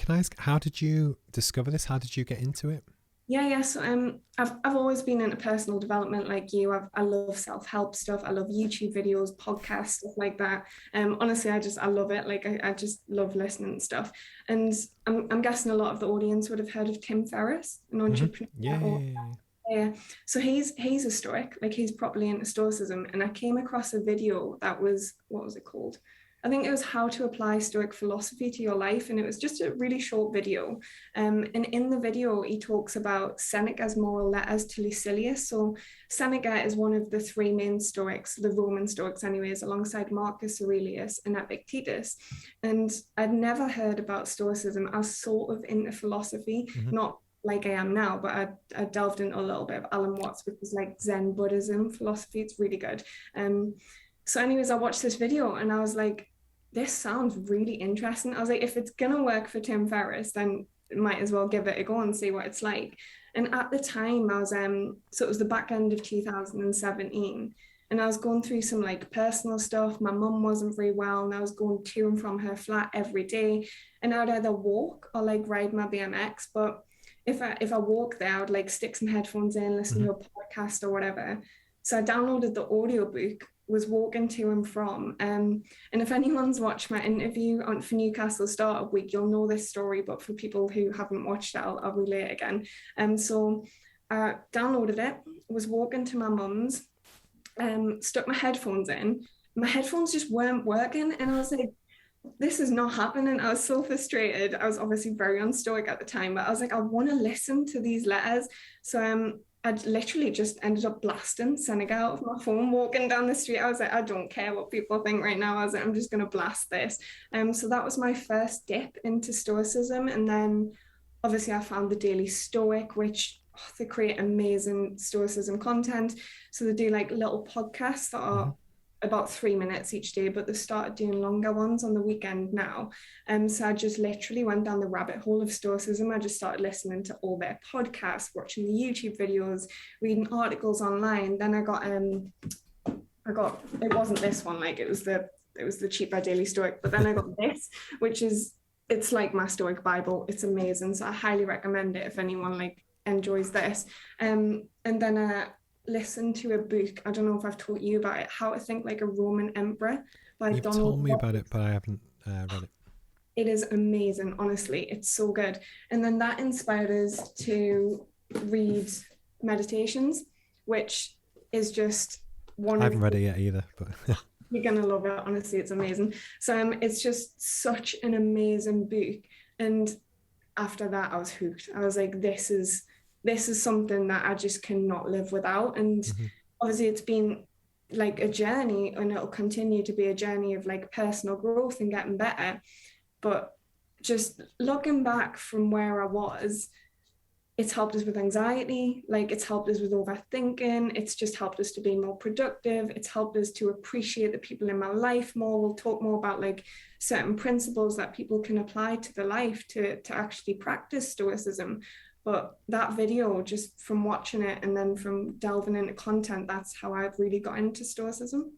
can I ask, how did you discover this? How did you get into it? Yeah. So I've always been into personal development like you. I love self-help stuff. I love YouTube videos, podcasts, stuff like that. Honestly, I love it. Like I just love listening and stuff. And I'm guessing a lot of the audience would have heard of Tim Ferriss, an Yeah, entrepreneur. yeah, Or yeah, yeah. yeah, so he's a Stoic, like he's properly into Stoicism. And I came across a video that was, what was it called? I think it was how to apply Stoic philosophy to your life, and it was just a really short video. And in the video, he talks about Seneca's moral letters to Lucilius. So Seneca is one of the three main Stoics, the Roman Stoics, anyways, alongside Marcus Aurelius and Epictetus. And I'd never heard about Stoicism. I was sort of into philosophy, Mm-hmm. not like I am now, but I delved into a little bit of Alan Watts, which is like Zen Buddhism philosophy. It's really good. So anyways, I watched this video and I was like, this sounds really interesting. I was like, if it's gonna work for Tim Ferriss, then might as well give it a go and see what it's like. And at the time I was so it was the back end of 2017, and I was going through some like personal stuff. My mum wasn't very well and I was going to and from her flat every day, and I would either walk or like ride my BMX. But if I walk there, I would like stick some headphones in, listen Mm-hmm. to a podcast or whatever. So I downloaded the audiobook, was walking to and from. And if anyone's watched my interview on for Newcastle Startup Week, you'll know this story. But for people who haven't watched it, I'll relay it again. So I downloaded it, was walking to my mum's, stuck my headphones in. My headphones just weren't working, and I was like, this is not happening. I was so frustrated. I was obviously very unstoic at the time, but I was like, I want to listen to these letters. So I'd literally just ended up blasting Seneca out of my phone walking down the street. I was like, I don't care what people think right now. I was like, I'm just going to blast this. So that was my first dip into Stoicism. And then obviously I found the Daily Stoic, which they create amazing Stoicism content. So they do like little podcasts that Mm-hmm. are about 3 minutes each day, but they started doing longer ones on the weekend now. So I just literally went down the rabbit hole of Stoicism. I just started listening to all their podcasts, watching the YouTube videos, reading articles online. Then I got it wasn't this one, like it was the cheaper Daily Stoic, but then I got this, which is, it's like my Stoic Bible. It's amazing. So I highly recommend it if anyone like enjoys this. And then listened to a book. I don't know if I've taught you about it, How to Think Like a Roman Emperor by You've Donald. told me about it, but I haven't read it. It is amazing, honestly. It's so good. And then that inspired us to read Meditations, which is just one I of haven't read it yet either, but you're gonna love it. Honestly, it's amazing. So it's just such an amazing book. And after that, I was hooked. I was like, this is something that I just cannot live without. And mm-hmm. obviously it's been like a journey, and it'll continue to be a journey of like personal growth and getting better. But just looking back from where I was, it's helped us with anxiety, like it's helped us with overthinking, it's just helped us to be more productive, it's helped us to appreciate the people in my life more. We'll talk more about like certain principles that people can apply to their life to actually practice Stoicism. But that video, just from watching it and then from delving into content, that's how I've really got into Stoicism.